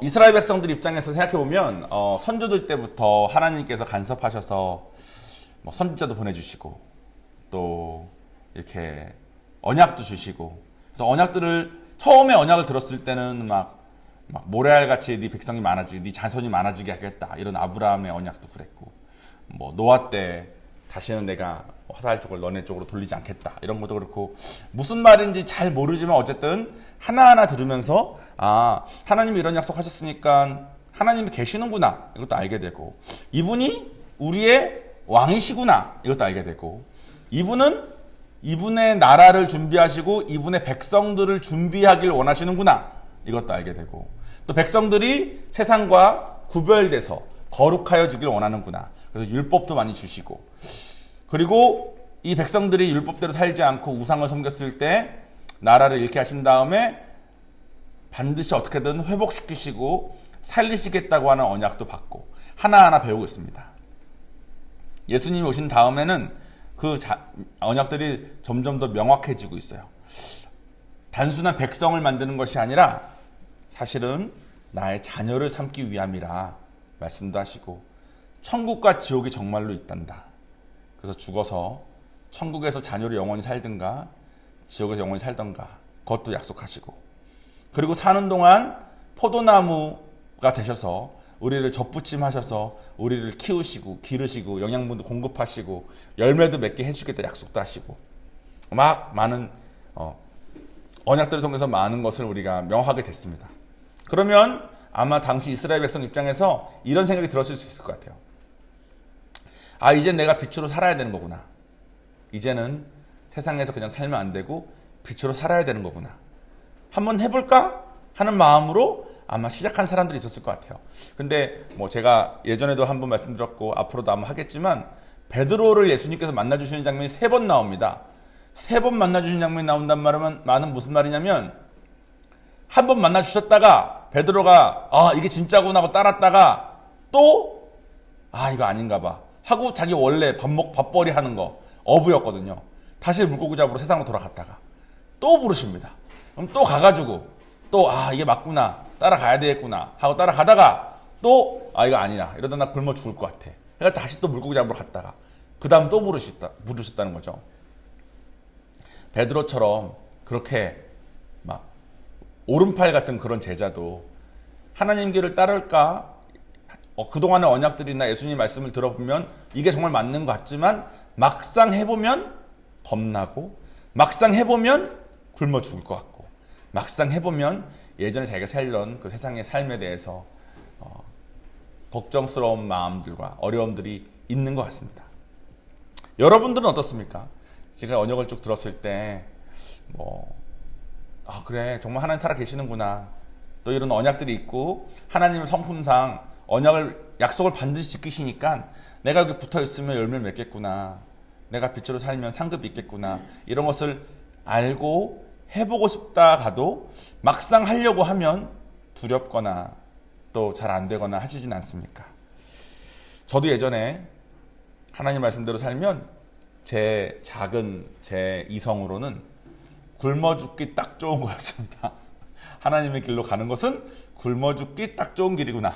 이스라엘 백성들 입장에서 생각해보면 선조들 때부터 하나님께서 간섭하셔서 뭐 선지자도 보내주시고 또 이렇게 언약도 주시고, 그래서 처음에 언약을 들었을 때는 막 모래알같이 네 백성이 많아지게, 네 자손이 많아지게 하겠다, 이런 아브라함의 언약도 그랬고, 뭐 노아 때 다시는 내가 화살 쪽을 너네 쪽으로 돌리지 않겠다, 이런 것도 그렇고, 무슨 말인지 잘 모르지만 어쨌든 하나하나 들으면서 하나님이 이런 약속하셨으니까 하나님이 계시는구나, 이것도 알게 되고, 이분이 우리의 왕이시구나, 이것도 알게 되고, 이분은 이분의 나라를 준비하시고 이분의 백성들을 준비하길 원하시는구나, 이것도 알게 되고, 또 백성들이 세상과 구별돼서 거룩하여지길 원하는구나, 그래서 율법도 많이 주시고, 그리고 이 백성들이 율법대로 살지 않고 우상을 섬겼을 때 나라를 잃게 하신 다음에 반드시 어떻게든 회복시키시고 살리시겠다고 하는 언약도 받고 하나하나 배우고 있습니다. 예수님이 오신 다음에는 그 언약들이 점점 더 명확해지고 있어요. 단순한 백성을 만드는 것이 아니라 사실은 나의 자녀를 삼기 위함이라 말씀도 하시고, 천국과 지옥이 정말로 있단다. 그래서 죽어서 천국에서 자녀로 영원히 살든가 지옥에서 영원히 살던가, 그것도 약속하시고, 그리고 사는 동안 포도나무가 되셔서 우리를 젖붙임하셔서 우리를 키우시고 기르시고 영양분도 공급하시고 열매도 맺게 해주겠다 약속도 하시고, 막 많은 언약들을 통해서 많은 것을 우리가 명확하게 됐습니다. 그러면 아마 당시 이스라엘 백성 입장에서 이런 생각이 들었을 수 있을 것 같아요. 이제 내가 빛으로 살아야 되는 거구나. 이제는 세상에서 그냥 살면 안 되고 빛으로 살아야 되는 거구나. 한번 해볼까 하는 마음으로 아마 시작한 사람들이 있었을 것 같아요. 근데 뭐 제가 예전에도 한번 말씀드렸고 앞으로도 아마 하겠지만, 베드로를 예수님께서 만나주시는 장면이 3번 나옵니다. 3번 만나주시는 장면이 나온단 말은 무슨 말이냐면, 한 번 만나주셨다가 베드로가 이게 진짜구나 하고 따랐다가 또 이거 아닌가 봐 하고 자기 원래 밥벌이 하는 거 어부였거든요. 다시 물고기 잡으러 세상으로 돌아갔다가 또 부르십니다. 그럼 또 가가지고 또 이게 맞구나, 따라가야 되겠구나 하고 따라가다가 또 이거 아니야, 이러다 나 굶어 죽을 것 같아. 그러니까 다시 또 물고기 잡으러 갔다가 그 다음 또 부르셨다는 거죠. 베드로처럼 그렇게 막 오른팔 같은 그런 제자도 하나님 길을 따를까, 그동안의 언약들이나 예수님 말씀을 들어보면 이게 정말 맞는 것 같지만 막상 해보면 겁나고, 막상 해보면 굶어 죽을 것 같고, 막상 해보면 예전에 자기가 살던 그 세상의 삶에 대해서 걱정스러운 마음들과 어려움들이 있는 것 같습니다. 여러분들은 어떻습니까? 제가 언약을 쭉 들었을 때 그래, 정말 하나님 살아 계시는구나, 또 이런 언약들이 있고 하나님의 성품상 약속을 반드시 지키시니까 내가 여기 붙어있으면 열매를 맺겠구나, 내가 빛으로 살면 상급이 있겠구나, 이런 것을 알고 해보고 싶다 가도 막상 하려고 하면 두렵거나 또 잘 안 되거나 하시진 않습니까? 저도 예전에 하나님 말씀대로 살면 제 작은 제 이성으로는 굶어 죽기 딱 좋은 거였습니다. 하나님의 길로 가는 것은 굶어 죽기 딱 좋은 길이구나.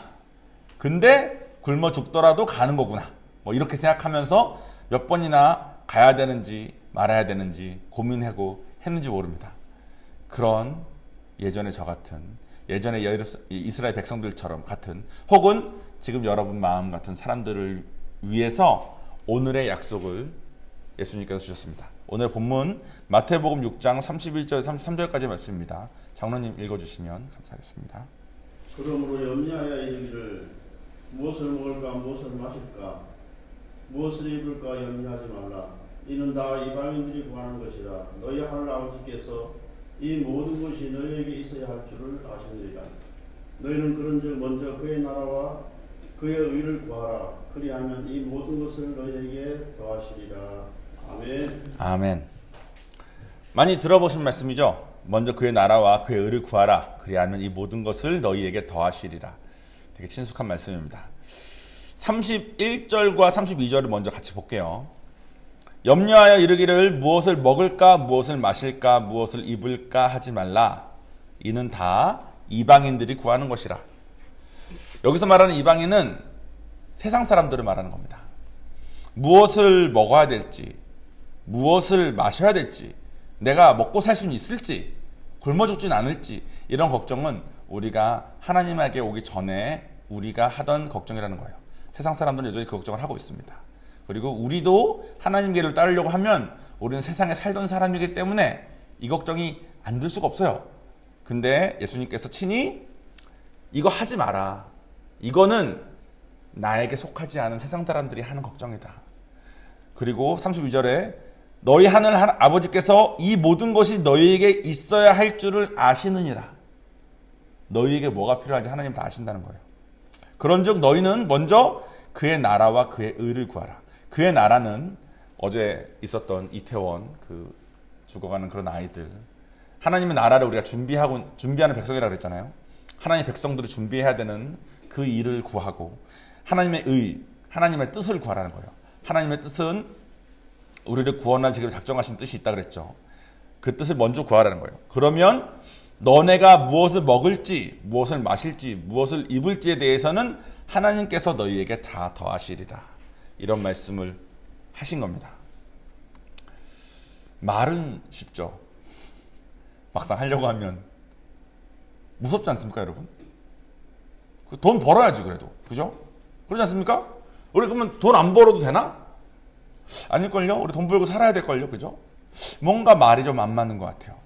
근데 굶어 죽더라도 가는 거구나. 이렇게 생각하면서 몇 번이나 가야 되는지 말아야 되는지 고민하고 했는지 모릅니다. 그런 예전에 저 같은, 예전에 이스라엘 백성들처럼 같은, 혹은 지금 여러분 마음 같은 사람들을 위해서 오늘의 약속을 예수님께서 주셨습니다. 오늘 본문 마태복음 6장 31절 33절까지 말씀입니다. 장로님 읽어주시면 감사하겠습니다. 그러므로 염려하여 이르기를 무엇을 먹을까 무엇을 마실까 무엇을 입을까 염려하지 말라. 이는 다 이방인들이 구하는 것이라. 너희 하늘 아버지께서 이 모든 것이 너희에게 있어야 할 줄을 아시느니라. 너희는 그런즉 먼저 그의 나라와 그의 의를 구하라. 그리하면 이 모든 것을 너희에게 더하시리라. 아멘. 아멘. 많이 들어보신 말씀이죠. 먼저 그의 나라와 그의 의를 구하라. 그리하면 이 모든 것을 너희에게 더하시리라. 되게 친숙한 말씀입니다. 31절과 32절을 먼저 같이 볼게요. 염려하여 이르기를 무엇을 먹을까 무엇을 마실까 무엇을 입을까 하지 말라. 이는 다 이방인들이 구하는 것이라. 여기서 말하는 이방인은 세상 사람들을 말하는 겁니다. 무엇을 먹어야 될지, 무엇을 마셔야 될지, 내가 먹고 살 수는 있을지, 굶어 죽진 않을지, 이런 걱정은 우리가 하나님에게 오기 전에 우리가 하던 걱정이라는 거예요. 세상 사람들은 여전히 그 걱정을 하고 있습니다. 그리고 우리도 하나님께를 따르려고 하면 우리는 세상에 살던 사람이기 때문에 이 걱정이 안 들 수가 없어요. 근데 예수님께서 친히 이거 하지 마라. 이거는 나에게 속하지 않은 세상 사람들이 하는 걱정이다. 그리고 32절에 너희 하늘 아버지께서 이 모든 것이 너희에게 있어야 할 줄을 아시느니라. 너희에게 뭐가 필요한지 하나님 다 아신다는 거예요. 그런즉 너희는 먼저 그의 나라와 그의 의를 구하라. 그의 나라는 어제 있었던 이태원 그 죽어가는 그런 아이들, 하나님의 나라를 우리가 준비하는 백성이라고 그랬잖아요. 하나님의 백성들이 준비해야 되는 그 일을 구하고, 하나님의 의, 하나님의 뜻을 구하라는 거예요. 하나님의 뜻은 우리를 구원하시기로 작정하신 뜻이 있다 그랬죠. 그 뜻을 먼저 구하라는 거예요. 그러면 너네가 무엇을 먹을지, 무엇을 마실지, 무엇을 입을지에 대해서는 하나님께서 너희에게 다 더하시리라. 이런 말씀을 하신 겁니다. 말은 쉽죠. 막상 하려고 하면 무섭지 않습니까, 여러분? 돈 벌어야지 그래도, 그죠? 그러지 않습니까? 우리 그러면 돈 안 벌어도 되나? 아닐걸요? 우리 돈 벌고 살아야 될걸요, 그죠? 뭔가 말이 좀 안 맞는 것 같아요.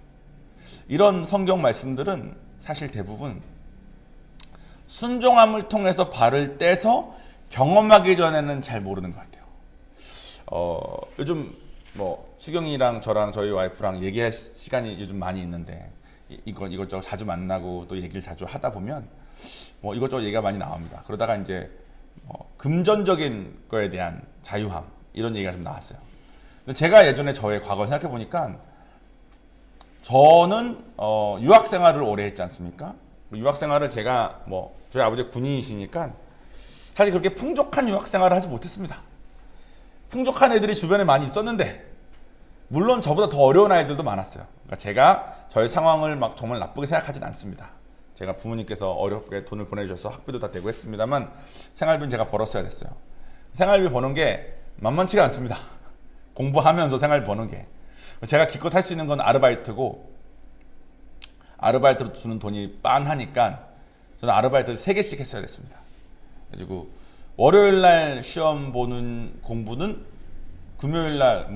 이런 성경 말씀들은 사실 대부분 순종함을 통해서 발을 떼서 경험하기 전에는 잘 모르는 것 같아요. 요즘 뭐 수경이랑 저랑 저희 와이프랑 얘기할 시간이 요즘 많이 있는데 이것저것 자주 만나고 또 얘기를 자주 하다 보면 뭐 이것저것 얘기가 많이 나옵니다. 그러다가 이제 금전적인 거에 대한 자유함 이런 얘기가 좀 나왔어요. 근데 제가 예전에 저의 과거 생각해 보니까 저는 유학 생활을 오래 했지 않습니까? 유학 생활을 제가 뭐 저희 아버지 군인이시니까 사실 그렇게 풍족한 유학 생활을 하지 못했습니다. 풍족한 애들이 주변에 많이 있었는데 물론 저보다 더 어려운 아이들도 많았어요. 그러니까 제가 저의 상황을 막 정말 나쁘게 생각하진 않습니다. 제가 부모님께서 어렵게 돈을 보내주셔서 학비도 다 되고 했습니다만 생활비는 제가 벌었어야 됐어요. 생활비 버는 게 만만치가 않습니다. 공부하면서 생활비 버는 게. 제가 기껏 할 수 있는 건 아르바이트고, 아르바이트로 주는 돈이 빤하니까 저는 아르바이트를 3개씩 했어야 됐습니다. 그래가지고 월요일날 시험 보는 공부는 금요일날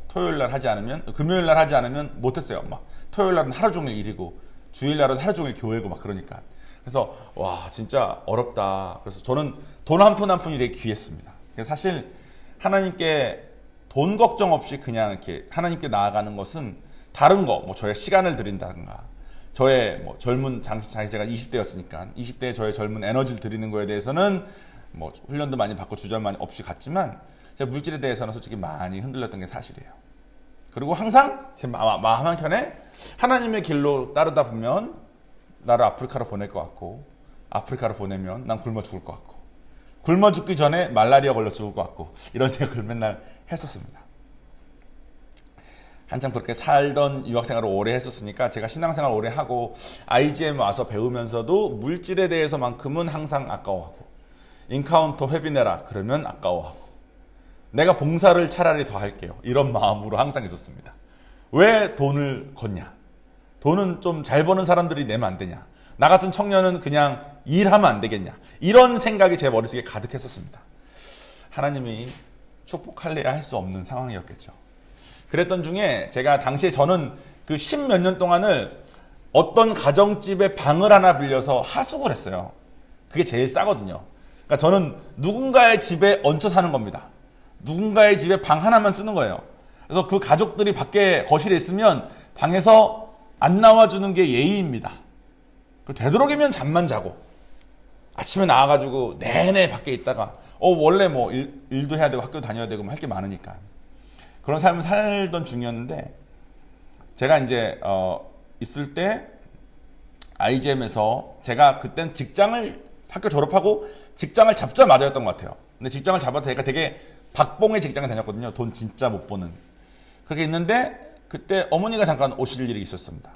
토요일날 하지 않으면, 금요일날 하지 않으면 못했어요. 막 토요일날은 하루 종일 일이고 주일날은 하루 종일 교회고 막 그러니까. 그래서 와 진짜 어렵다. 그래서 저는 돈 한 푼 한 푼이 되게 귀했습니다. 그래서 사실 하나님께 돈 걱정 없이 그냥 이렇게 하나님께 나아가는 것은 다른 거, 뭐 저의 시간을 드린다든가, 저의 뭐 젊은 제가 20대였으니까 20대에 저의 젊은 에너지를 드리는 거에 대해서는 뭐 훈련도 많이 받고 주전 많이 없이 갔지만 제가 물질에 대해서는 솔직히 많이 흔들렸던 게 사실이에요. 그리고 항상 제 마음 한켠에 하나님의 길로 따르다 보면 나를 아프리카로 보낼 것 같고, 아프리카로 보내면 난 굶어 죽을 것 같고, 굶어 죽기 전에 말라리아 걸려 죽을 것 같고, 이런 생각을 맨날 했었습니다. 한참 그렇게 살던 유학생활을 오래 했었으니까 제가 신앙생활 오래 하고 IGM 와서 배우면서도 물질에 대해서만큼은 항상 아까워하고, 인카운터 회비내라 그러면 아까워하고, 내가 봉사를 차라리 더 할게요 이런 마음으로 항상 있었습니다. 왜 돈을 걷냐? 돈은 좀 잘 버는 사람들이 내면 안 되냐? 나 같은 청년은 그냥 일하면 안 되겠냐? 이런 생각이 제 머릿속에 가득했었습니다. 하나님이 축복할래야 할 수 없는 상황이었겠죠. 그랬던 중에 제가 당시에 저는 그 10몇 년 동안을 어떤 가정집에 방을 하나 빌려서 하숙을 했어요. 그게 제일 싸거든요. 그러니까 저는 누군가의 집에 얹혀 사는 겁니다. 누군가의 집에 방 하나만 쓰는 거예요. 그래서 그 가족들이 밖에 거실에 있으면 방에서 안 나와주는 게 예의입니다. 되도록이면 잠만 자고 아침에 나와가지고 내내 밖에 있다가 원래 뭐 일도 해야 되고 학교도 다녀야 되고 할 게 많으니까 그런 삶을 살던 중이었는데, 제가 이제 있을 때 IGM에서 제가 그땐 학교 졸업하고 직장을 잡자마자였던 것 같아요. 근데 직장을 잡아도 제가 되게 박봉의 직장에 다녔거든요. 돈 진짜 못 버는. 그렇게 있는데 그때 어머니가 잠깐 오실 일이 있었습니다.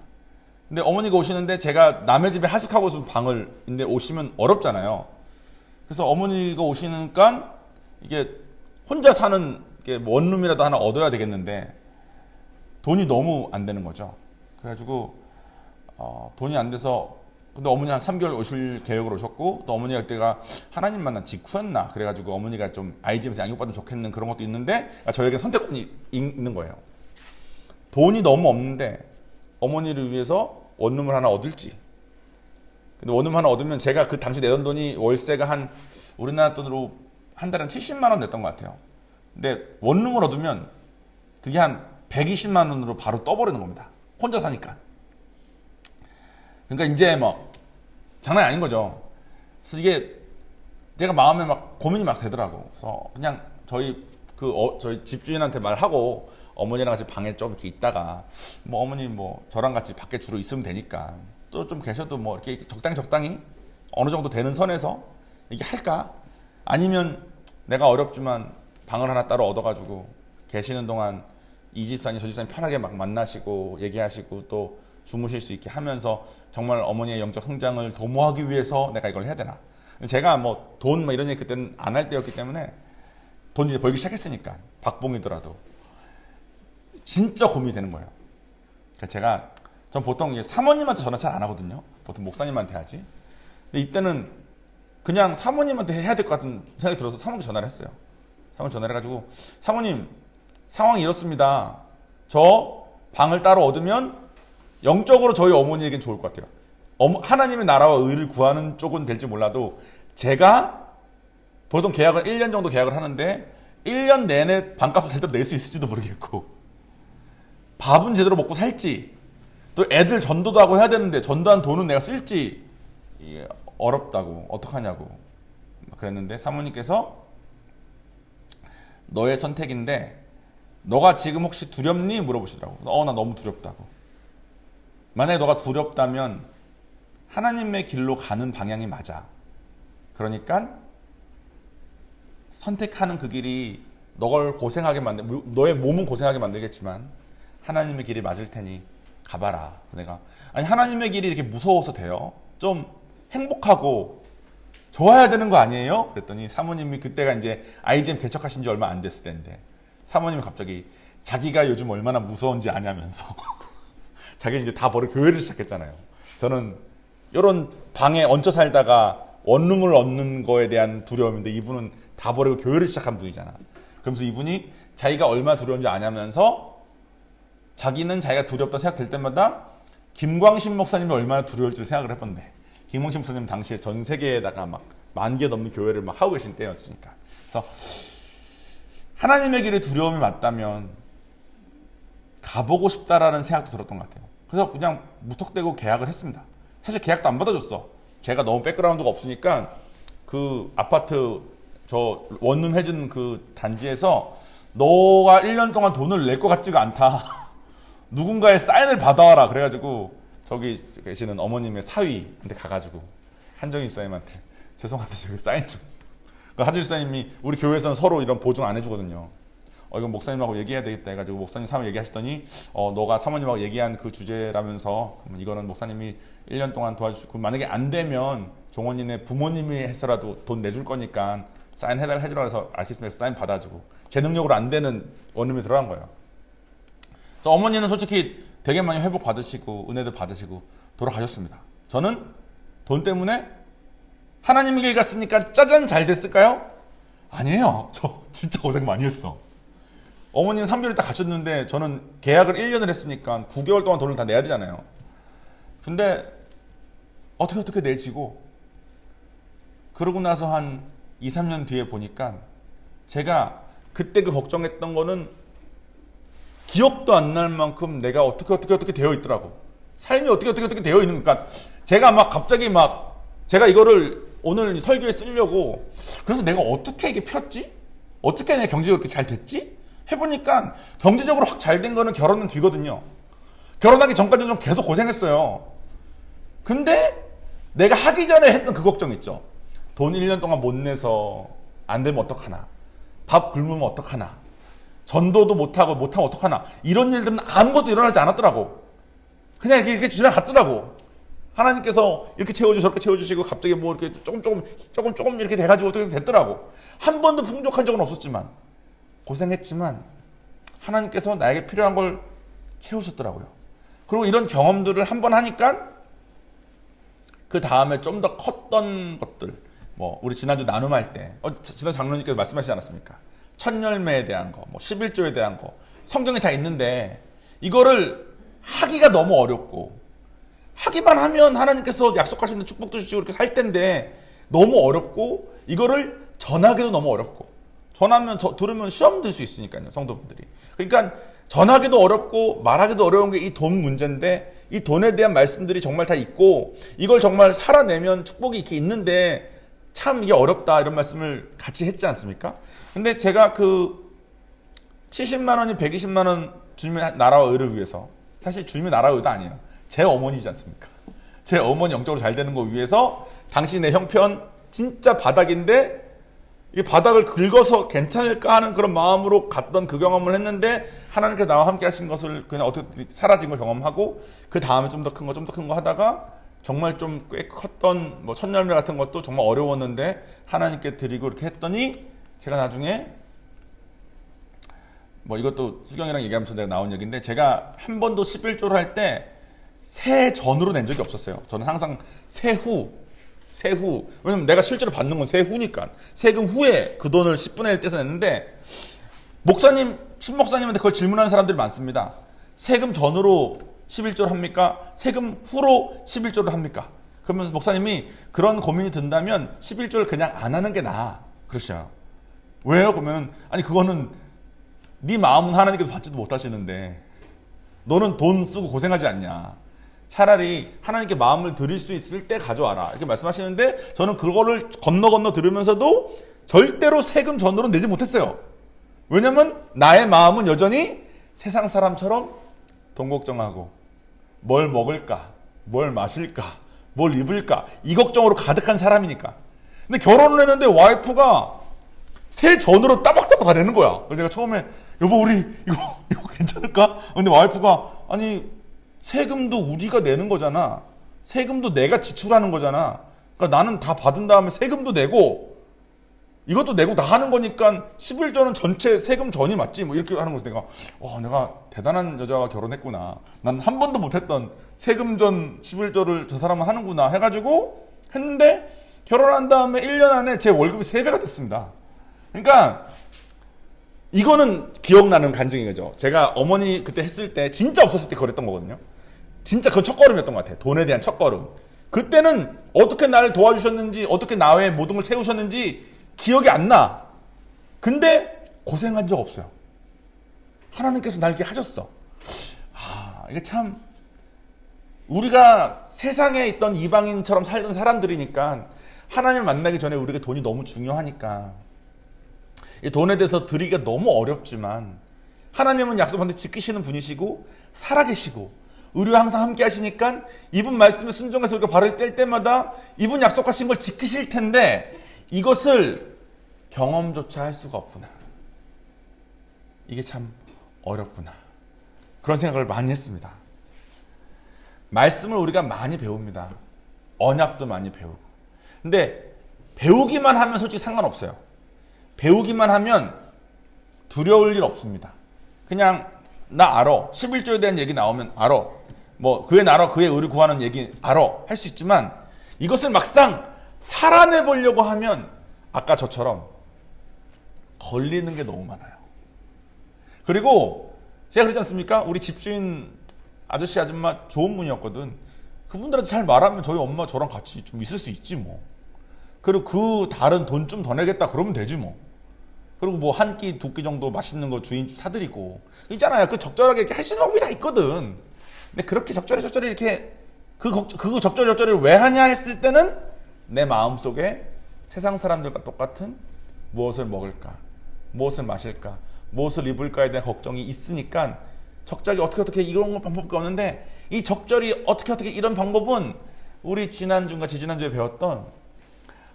근데 어머니가 오시는데 제가 남의 집에 하숙하고 있는 방을 인데 오시면 어렵잖아요. 그래서 어머니가 오시니까 이게 혼자 사는 게 원룸이라도 하나 얻어야 되겠는데 돈이 너무 안 되는 거죠. 그래가지고 돈이 안 돼서 근데 어머니 한 3개월 오실 계획으로 오셨고 또 어머니가 그때가 하나님 만난 직후였나 그래가지고 어머니가 좀 아이 집에서 양육받으면 좋겠는 그런 것도 있는데 저에게 선택권이 있는 거예요. 돈이 너무 없는데 어머니를 위해서 원룸을 하나 얻을지. 근데 원룸 하나 얻으면 제가 그 당시 내던 돈이 월세가 한 우리나라 돈으로 한 달에 70만 원 냈던 것 같아요. 근데 원룸을 얻으면 그게 한 120만 원으로 바로 떠버리는 겁니다. 혼자 사니까. 그러니까 이제 뭐 장난이 아닌 거죠. 그래서 이게 제가 마음에 막 고민이 막 되더라고. 그래서 그냥 저희 집주인한테 말하고 어머니랑 같이 방에 좀 이렇게 있다가 뭐 어머니 뭐 저랑 같이 밖에 주로 있으면 되니까 또 좀 계셔도 뭐 이렇게 적당히 어느 정도 되는 선에서 이게 할까? 아니면 내가 어렵지만 방을 하나 따로 얻어가지고 계시는 동안 이 집사님 저 집사님 편하게 막 만나시고 얘기하시고 또 주무실 수 있게 하면서 정말 어머니의 영적 성장을 도모하기 위해서 내가 이걸 해야 되나? 제가 뭐 돈 뭐 이런 얘기 그때는 안 할 때였기 때문에 돈 이제 벌기 시작했으니까 박봉이더라도 진짜 고민이 되는 거예요. 그러니까 전 보통 이제 사모님한테 전화 잘 안 하거든요. 보통 목사님한테 하지. 근데 이때는 그냥 사모님한테 해야 될 것 같은 생각이 들어서 사모님께 전화를 했어요. 사모님 전화를 해가지고 사모님 상황이 이렇습니다. 저 방을 따로 얻으면 영적으로 저희 어머니에겐 좋을 것 같아요. 하나님의 나라와 의를 구하는 쪽은 될지 몰라도 제가 보통 계약을 1년 정도 계약을 하는데 1년 내내 방값을 제대로 낼 수 있을지도 모르겠고 밥은 제대로 먹고 살지 또 애들 전도도 하고 해야 되는데 전도한 돈은 내가 쓸지 이게 어렵다고 어떡하냐고 그랬는데 사모님께서 너의 선택인데 너가 지금 혹시 두렵니? 물어보시더라고. 나 너무 두렵다고. 만약에 너가 두렵다면 하나님의 길로 가는 방향이 맞아. 그러니까 선택하는 그 길이 너를 고생하게 너의 몸은 고생하게 만들겠지만 하나님의 길이 맞을 테니 가봐라. 내가 아니 하나님의 길이 이렇게 무서워서 돼요? 좀 행복하고 좋아야 되는 거 아니에요? 그랬더니 사모님이 그때가 이제 IGM 개척하신 지 얼마 안 됐을 때인데 사모님이 갑자기 자기가 요즘 얼마나 무서운지 아냐면서 자기는 이제 다 버리고 교회를 시작했잖아요. 저는 이런 방에 얹혀 살다가 원룸을 얻는 거에 대한 두려움인데 이분은 다 버리고 교회를 시작한 분이잖아. 그러면서 이분이 자기가 얼마나 두려운지 아냐면서 자기는 자기가 두렵다 생각될 때마다 김광신 목사님이 얼마나 두려울지를 생각을 해본대. 김광신 목사님 당시에 전 세계에다가 막 10,000개 넘는 교회를 막 하고 계신 때였으니까. 그래서 하나님의 길에 두려움이 맞다면 가보고 싶다라는 생각도 들었던 것 같아요. 그래서 그냥 무턱대고 계약을 했습니다. 사실 계약도 안 받아줬어. 제가 너무 백그라운드가 없으니까 그 아파트 저 원룸 해준 그 단지에서 너가 1년 동안 돈을 낼 것 같지가 않다. 누군가의 사인을 받아와라. 그래가지고 저기 계시는 어머님의 사위한테 가가지고 한정희 집사님한테 죄송한데 저기 사인 좀. 한정희 집사님이 우리 교회에서는 서로 이런 보증 안 해주거든요. 이건 목사님하고 얘기해야 되겠다 해가지고 목사님 사모 얘기하시더니 너가 사모님하고 얘기한 그 주제라면서 이거는 목사님이 1년 동안 도와주시고 만약에 안 되면 종원이네 부모님이 해서라도 돈 내줄 거니까 사인 해주라 해서 알겠습니다. 사인 받아주고 제 능력으로 안 되는 원룸에 들어간 거예요. 그래서 어머니는 솔직히 되게 많이 회복 받으시고 은혜도 받으시고 돌아가셨습니다. 저는 돈 때문에 하나님의 길 갔으니까 짜잔 잘 됐을까요? 아니에요. 저 진짜 고생 많이 했어. 어머니는 3개월 있다 가셨는데 저는 계약을 1년을 했으니까 9개월 동안 돈을 다 내야 되잖아요. 근데 어떻게 내지고 그러고 나서 한 2, 3년 뒤에 보니까 제가 그때 그 걱정했던 거는 기억도 안 날 만큼 내가 어떻게 되어 있더라고. 삶이 어떻게 되어 있는 거니까 제가 막 갑자기 막 제가 이거를 오늘 설교에 쓰려고 그래서 내가 어떻게 이게 폈지? 어떻게 내 경제가 이렇게 잘 됐지? 해보니까 경제적으로 확 잘 된 거는 결혼은 뒤거든요. 결혼하기 전까지는 좀 계속 고생했어요. 근데 내가 하기 전에 했던 그 걱정 있죠. 돈 1년 동안 못 내서 안 되면 어떡하나. 밥 굶으면 어떡하나. 전도도 못하면 어떡하나. 이런 일들은 아무것도 일어나지 않았더라고. 그냥 이렇게 지나갔더라고. 하나님께서 이렇게 채워주고 저렇게 채워주시고 갑자기 뭐 이렇게 조금 이렇게 돼가지고 어떻게 됐더라고. 한 번도 풍족한 적은 없었지만 고생했지만 하나님께서 나에게 필요한 걸 채우셨더라고요. 그리고 이런 경험들을 한 번 하니까 그 다음에 좀 더 컸던 것들, 뭐 우리 지난주 나눔할 때 지난 장로님께서 말씀하시지 않았습니까? 첫 열매에 대한 거, 뭐 11조에 대한 거, 성경에 다 있는데 이거를 하기가 너무 어렵고, 하기만 하면 하나님께서 약속하시는 축복도 주시고 이렇게 살 텐데 너무 어렵고, 이거를 전하기도 너무 어렵고, 전하면 들으면 시험 들 수 있으니까요, 성도분들이. 그러니까 전하기도 어렵고 말하기도 어려운 게 이 돈 문제인데, 이 돈에 대한 말씀들이 정말 다 있고 이걸 정말 살아내면 축복이 이렇게 있는데 참 이게 어렵다, 이런 말씀을 같이 했지 않습니까? 근데 제가 그 70만 원이 120만 원 주님의 나라와 의를 위해서, 사실 주님의 나라와 의도 아니에요. 제 어머니지 않습니까? 제 어머니 영적으로 잘 되는 거 위해서 당신의 형편 진짜 바닥인데 이 바닥을 긁어서 괜찮을까 하는 그런 마음으로 갔던 그 경험을 했는데, 하나님께서 나와 함께 하신 것을 그냥 어떻게 사라진 걸 경험하고, 그 다음에 좀 더 큰 거 하다가 정말 좀 꽤 컸던 뭐 첫 열매 같은 것도 정말 어려웠는데 하나님께 드리고 이렇게 했더니, 제가 나중에 뭐 이것도 수경이랑 얘기하면서 내가 나온 얘기인데, 제가 한 번도 11조를 할 때 새 전으로 낸 적이 없었어요. 저는 항상 세후. 왜냐면 내가 실제로 받는 건 세후니까. 세금 후에 그 돈을 10분의 1 떼서 냈는데, 목사님, 신목사님한테 그걸 질문하는 사람들이 많습니다. 세금 전으로 11조를 합니까? 세금 후로 11조를 합니까? 그러면 목사님이 그런 고민이 든다면 11조를 그냥 안 하는 게 나아. 그러시죠. 왜요? 그러면 아니 그거는 네 마음은 하나님께서 받지도 못하시는데 너는 돈 쓰고 고생하지 않냐. 차라리 하나님께 마음을 드릴 수 있을 때 가져와라, 이렇게 말씀하시는데, 저는 그거를 건너 들으면서도 절대로 세금 전으로 내지 못했어요. 왜냐면 나의 마음은 여전히 세상 사람처럼 돈 걱정하고 뭘 먹을까, 뭘 마실까, 뭘 입을까, 이 걱정으로 가득한 사람이니까. 근데 결혼을 했는데 와이프가 세 전으로 따박따박 다 내는 거야. 그래서 제가 처음에 여보 우리 이거 괜찮을까? 근데 와이프가 아니 세금도 우리가 내는 거잖아. 세금도 내가 지출하는 거잖아. 그러니까 나는 다 받은 다음에 세금도 내고 이것도 내고 다 하는 거니까 11조는 전체 세금 전이 맞지, 뭐 이렇게 하는 거지. 내가 대단한 여자와 결혼했구나. 난 한 번도 못했던 세금 전 11조를 저 사람은 하는구나 해가지고 했는데, 결혼한 다음에 1년 안에 제 월급이 3배가 됐습니다. 그러니까 이거는 기억나는 간증인 거죠. 제가 어머니 그때 했을 때 진짜 없었을 때 그랬던 거거든요. 진짜 그건 첫걸음이었던 것 같아요. 돈에 대한 첫걸음. 그때는 어떻게 나를 도와주셨는지, 어떻게 나의 모든 걸 채우셨는지 기억이 안 나. 근데 고생한 적 없어요. 하나님께서 날 이렇게 하셨어. 이게 참, 우리가 세상에 있던 이방인처럼 살던 사람들이니까, 하나님을 만나기 전에 우리가 돈이 너무 중요하니까 이 돈에 대해서 드리기가 너무 어렵지만, 하나님은 약속한테 지키시는 분이시고 살아계시고 의료 항상 함께 하시니까 이분 말씀에 순종해서 우리가 발을 뗄 때마다 이분 약속하신 걸 지키실 텐데, 이것을 경험조차 할 수가 없구나. 이게 참 어렵구나. 그런 생각을 많이 했습니다. 말씀을 우리가 많이 배웁니다. 언약도 많이 배우고. 근데 배우기만 하면 솔직히 상관없어요. 배우기만 하면 두려울 일 없습니다. 그냥 나 알아. 11조에 대한 얘기 나오면 알아. 뭐 그의 나라 그의 의를 구하는 얘기 알아. 할 수 있지만, 이것을 막상 살아내 보려고 하면 아까 저처럼 걸리는 게 너무 많아요. 그리고 제가 그랬지 않습니까? 우리 집주인 아저씨 아줌마 좋은 분이었거든. 그분들한테 잘 말하면 저희 엄마 저랑 같이 좀 있을 수 있지 뭐. 그리고 그 다른 돈 좀 더 내겠다 그러면 되지 뭐. 그리고 뭐 한 끼, 두 끼 정도 맛있는 거 주인 사드리고 있잖아요. 그 적절하게 이렇게 할 수 있는 방법이 다 있거든. 근데 그렇게 적절히 이렇게 그거 적절히 왜 하냐 했을 때는 내 마음속에 세상 사람들과 똑같은 무엇을 먹을까, 무엇을 마실까, 무엇을 입을까에 대한 걱정이 있으니까 적절히 어떻게 이런 방법이 없는데, 이 적절히 어떻게 이런 방법은 우리 지난주인가 지지난주에 배웠던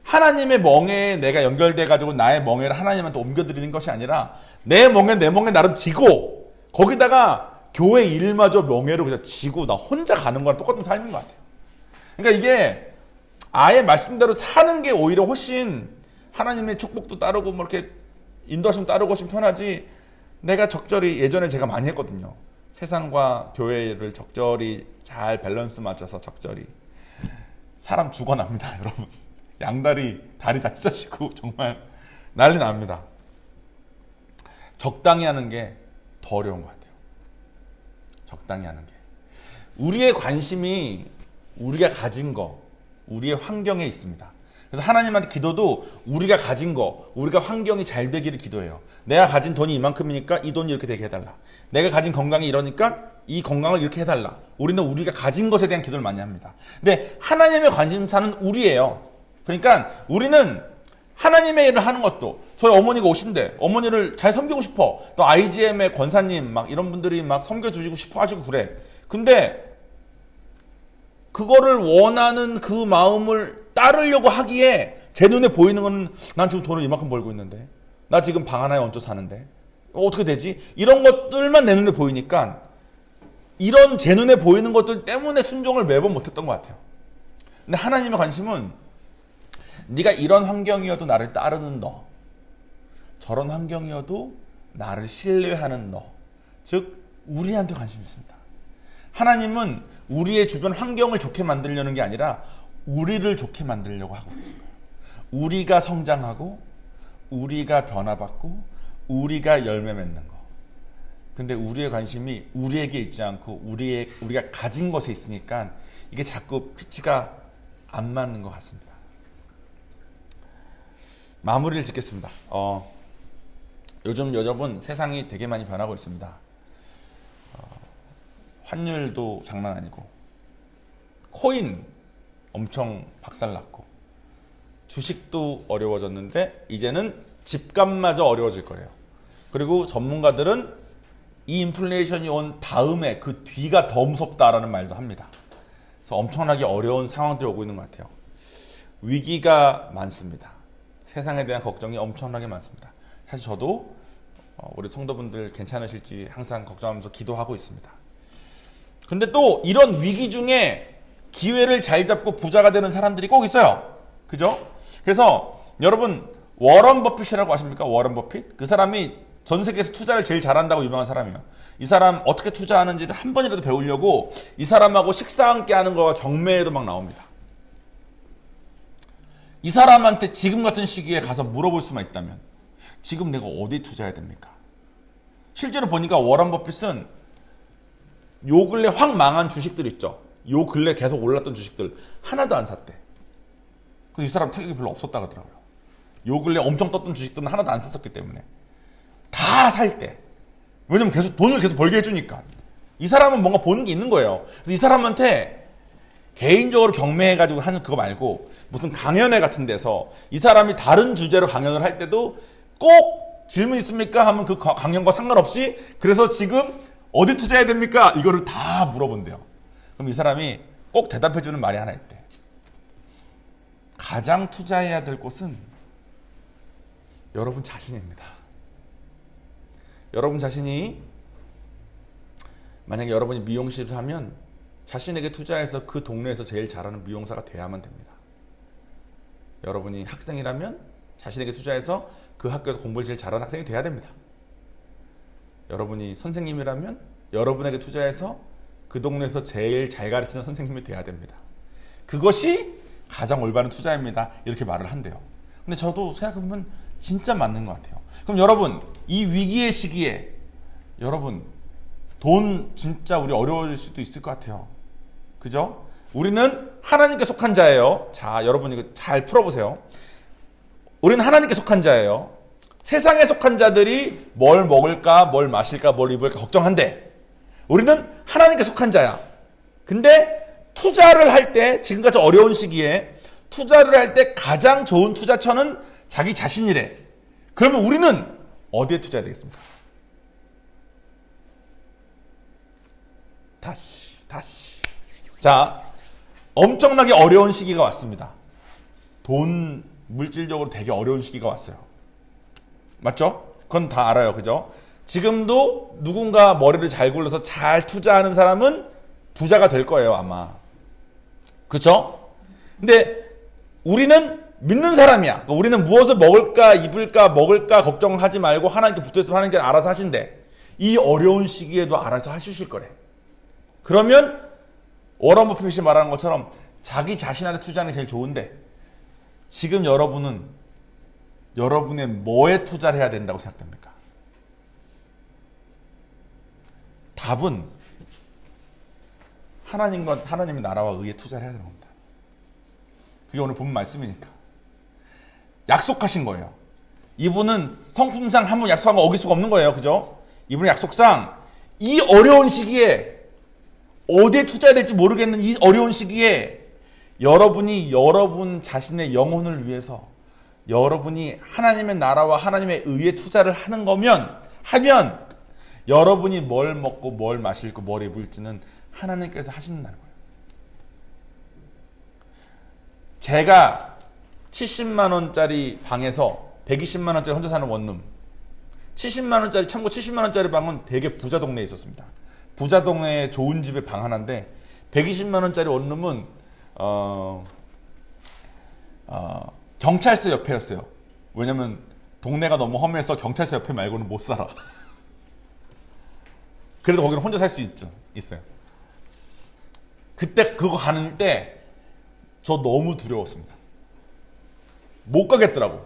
하나님의 멍에에 내가 연결돼가지고 나의 멍에를 하나님한테 옮겨드리는 것이 아니라 내 멍에 나름 지고 거기다가 교회 일마저 명예로 그냥 지고 나 혼자 가는 거랑 똑같은 삶인 것 같아요. 그러니까 이게 아예 말씀대로 사는 게 오히려 훨씬 하나님의 축복도 따르고 뭐 이렇게 인도하시면 따르고 훨씬 편하지. 내가 적절히 예전에 제가 많이 했거든요. 세상과 교회를 적절히 잘 밸런스 맞춰서 적절히. 사람 죽어납니다, 여러분. 양다리 다리 다 찢어지고 정말 난리 납니다. 적당히 하는 게 더 어려운 것 같아요. 적당히 하는 게. 우리의 관심이 우리가 가진 거, 우리의 환경에 있습니다. 그래서 하나님한테 기도도 우리가 가진 거, 우리가 환경이 잘 되기를 기도해요. 내가 가진 돈이 이만큼이니까 이 돈이 이렇게 되게 해달라. 내가 가진 건강이 이러니까 이 건강을 이렇게 해달라. 우리는 우리가 가진 것에 대한 기도를 많이 합니다. 근데 하나님의 관심사는 우리예요. 그러니까 우리는 하나님의 일을 하는 것도, 저희 어머니가 오신대. 어머니를 잘 섬기고 싶어. 또 IGM의 권사님 막 이런 분들이 막 섬겨주시고 싶어 하시고 그래. 근데 그거를 원하는 그 마음을 따르려고 하기에 제 눈에 보이는 건 난 지금 돈을 이만큼 벌고 있는데, 나 지금 방 하나에 얹혀 사는데 어떻게 되지? 이런 것들만 내 눈에 보이니까 이런 제 눈에 보이는 것들 때문에 순종을 매번 못했던 것 같아요. 근데 하나님의 관심은 네가 이런 환경이어도 나를 따르는 너, 저런 환경이어도 나를 신뢰하는 너, 즉 우리한테 관심이 있습니다. 하나님은 우리의 주변 환경을 좋게 만들려는 게 아니라 우리를 좋게 만들려고 하고 계신 거예요. 우리가 성장하고 우리가 변화받고 우리가 열매 맺는 거. 근데 우리의 관심이 우리에게 있지 않고 우리가 가진 것에 있으니까 이게 자꾸 피치가 안 맞는 것 같습니다. 마무리를 짓겠습니다. 요즘 여러분 세상이 되게 많이 변하고 있습니다. 환율도 장난 아니고 코인 엄청 박살났고 주식도 어려워졌는데 이제는 집값마저 어려워질 거래요. 그리고 전문가들은 이 인플레이션이 온 다음에 그 뒤가 더 무섭다라는 말도 합니다. 그래서 엄청나게 어려운 상황들이 오고 있는 것 같아요. 위기가 많습니다. 세상에 대한 걱정이 엄청나게 많습니다. 사실 저도 우리 성도분들 괜찮으실지 항상 걱정하면서 기도하고 있습니다. 근데 또 이런 위기 중에 기회를 잘 잡고 부자가 되는 사람들이 꼭 있어요. 그죠? 그래서 여러분 워런 버핏이라고 아십니까? 워런 버핏? 그 사람이 전 세계에서 투자를 제일 잘한다고 유명한 사람이에요. 이 사람 어떻게 투자하는지를 한 번이라도 배우려고 이 사람하고 식사 함께 하는 거가 경매에도 막 나옵니다. 이 사람한테 지금 같은 시기에 가서 물어볼 수만 있다면 지금 내가 어디 투자해야 됩니까? 실제로 보니까 워런 버핏은 요 근래 확 망한 주식들 있죠. 요 근래 계속 올랐던 주식들 하나도 안 샀대. 그래서 이 사람 타격이 별로 없었다 그러더라고요. 요 근래 엄청 떴던 주식들은 하나도 안 샀었기 때문에 다 살 때. 왜냐면 계속 돈을 계속 벌게 해주니까. 이 사람은 뭔가 보는 게 있는 거예요. 그래서 이 사람한테 개인적으로 경매해가지고 하는 그거 말고 무슨 강연회 같은 데서 이 사람이 다른 주제로 강연을 할 때도 꼭 질문 있습니까? 하면 그 강연과 상관없이 그래서 지금 어디 투자해야 됩니까? 이거를 다 물어본대요. 그럼 이 사람이 꼭 대답해주는 말이 하나 있대. 가장 투자해야 될 곳은 여러분 자신입니다. 여러분 자신이 만약에 여러분이 미용실을 하면 자신에게 투자해서 그 동네에서 제일 잘하는 미용사가 돼야만 됩니다. 여러분이 학생이라면 자신에게 투자해서 그 학교에서 공부를 제일 잘하는 학생이 돼야 됩니다. 여러분이 선생님이라면 여러분에게 투자해서 그 동네에서 제일 잘 가르치는 선생님이 돼야 됩니다. 그것이 가장 올바른 투자입니다. 이렇게 말을 한대요. 근데 저도 생각해보면 진짜 맞는 것 같아요. 그럼 여러분 이 위기의 시기에 여러분 돈 진짜 우리 어려워질 수도 있을 것 같아요. 그죠? 우리는 하나님께 속한 자예요. 자, 여러분 이거 잘 풀어보세요. 우리는 하나님께 속한 자예요. 세상에 속한 자들이 뭘 먹을까, 뭘 마실까, 뭘 입을까 걱정한대. 우리는 하나님께 속한 자야. 근데 투자를 할 때, 지금까지 어려운 시기에 투자를 할 때 가장 좋은 투자처는 자기 자신이래. 그러면 우리는 어디에 투자해야 되겠습니까? 다시. 자, 엄청나게 어려운 시기가 왔습니다. 물질적으로 되게 어려운 시기가 왔어요. 맞죠? 그건 다 알아요. 그죠? 지금도 누군가 머리를 잘 굴려서 잘 투자하는 사람은 부자가 될 거예요, 아마. 그쵸? 근데 우리는 믿는 사람이야. 그러니까 우리는 무엇을 먹을까, 입을까, 먹을까 걱정하지 말고 하나님께 붙어있으면 하나님께 알아서 하신대. 이 어려운 시기에도 알아서 하시실 거래. 그러면 워런 버핏이 말하는 것처럼 자기 자신한테 투자하는 게 제일 좋은데 지금 여러분은 여러분의 뭐에 투자를 해야 된다고 생각됩니까? 답은 하나님과 하나님의 나라와 의에 투자를 해야 되는 겁니다. 그게 오늘 본 말씀이니까. 약속하신 거예요. 이분은 성품상 한 번 약속한 거 어길 수가 없는 거예요. 그죠? 이분의 약속상 이 어려운 시기에 어디에 투자해야 될지 모르겠는 이 어려운 시기에 여러분이 여러분 자신의 영혼을 위해서 여러분이 하나님의 나라와 하나님의 의에 투자를 하는 거면 하면 여러분이 뭘 먹고 뭘 마실고 뭘 입을지는 하나님께서 하신다는 거예요. 제가 70만 원짜리 방에서 120만 원짜리 혼자 사는 원룸 70만 원짜리 참고 70만 원짜리 방은 되게 부자 동네에 있었습니다. 부자 동네에 좋은 집에 방 하나인데 120만 원짜리 원룸은 경찰서 옆에였어요. 왜냐면 동네가 너무 험해서 경찰서 옆에 말고는 못 살아. 그래도 거기는 혼자 살 수 있어요. 그때 그거 가는 때 저 너무 두려웠습니다. 못 가겠더라고.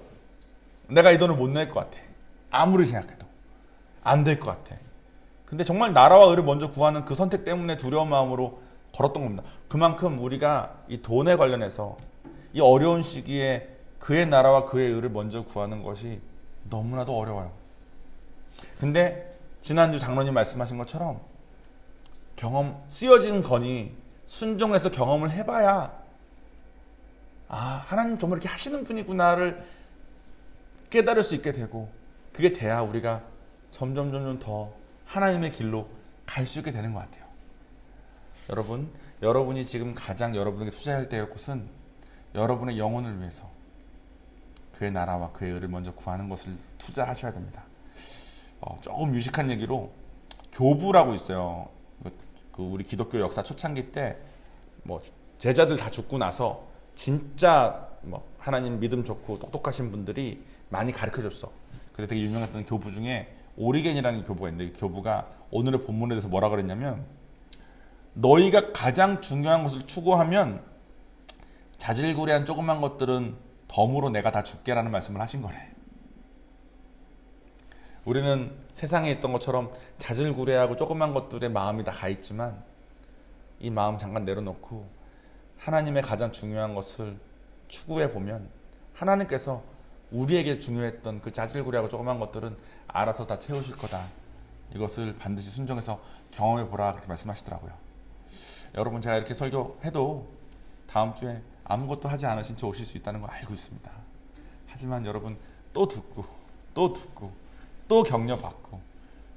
내가 이 돈을 못 낼 것 같아. 아무리 생각해도 안 될 것 같아. 근데 정말 나라와 의를 먼저 구하는 그 선택 때문에 두려운 마음으로 걸었던 겁니다. 그만큼 우리가 이 돈에 관련해서 이 어려운 시기에 그의 나라와 그의 의를 먼저 구하는 것이 너무나도 어려워요. 근데 지난주 장로님 말씀하신 것처럼 쓰여진 거니 순종해서 경험을 해봐야 하나님 정말 이렇게 하시는 분이구나를 깨달을 수 있게 되고 그게 돼야 우리가 점점 더 하나님의 길로 갈 수 있게 되는 것 같아요. 여러분이 지금 가장 여러분에게 투자할 때의 곳은 여러분의 영혼을 위해서 그의 나라와 그의 의를 먼저 구하는 것을 투자하셔야 됩니다. 조금 유식한 얘기로 교부라고 있어요. 그 우리 기독교 역사 초창기 때 뭐 제자들 다 죽고 나서 진짜 뭐 하나님 믿음 좋고 똑똑하신 분들이 많이 가르쳐줬어. 근데 되게 유명했던 교부 중에 오리겐이라는 교부가 있는데 이 교부가 오늘의 본문에 대해서 뭐라 그랬냐면 너희가 가장 중요한 것을 추구하면 자질구레한 조그만 것들은 덤으로 내가 다 줄게라는 말씀을 하신 거래. 우리는 세상에 있던 것처럼 자질구레하고 조그만 것들에 마음이 다 가 있지만 이 마음 잠깐 내려놓고 하나님의 가장 중요한 것을 추구해 보면 하나님께서 우리에게 중요했던 그 자질구레하고 조그만 것들은 알아서 다 채우실 거다. 이것을 반드시 순종해서 경험해 보라 그렇게 말씀하시더라고요. 여러분 제가 이렇게 설교해도 다음 주에 아무것도 하지 않으신 채 오실 수 있다는 걸 알고 있습니다. 하지만 여러분 또 듣고 또 격려받고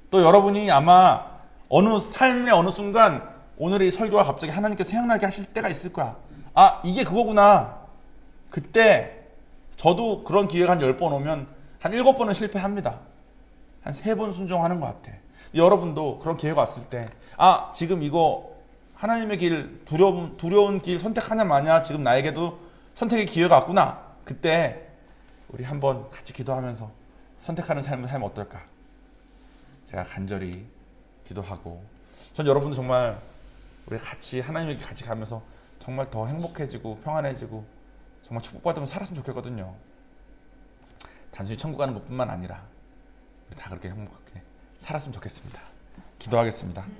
또 여러분이 아마 삶의 어느 순간 오늘의 이 설교가 갑자기 하나님께 생각나게 하실 때가 있을 거야. 이게 그거구나. 그때 저도 그런 기회가 한 10번 오면 한 7번은 실패합니다. 한 3번 순종하는 것 같아. 여러분도 그런 기회가 왔을 때 지금 이거 하나님의 길 두려운 길 선택하냐 마냐 지금 나에게도 선택의 기회가 왔구나. 그때 우리 한번 같이 기도하면서 선택하는 삶을 살면 어떨까? 제가 간절히 기도하고 전 여러분도 정말 우리 같이 하나님에게 같이 가면서 정말 더 행복해지고 평안해지고 정말 축복받으면 살았으면 좋겠거든요. 단순히 천국 가는 것뿐만 아니라 우리 다 그렇게 행복하게 살았으면 좋겠습니다. 기도하겠습니다.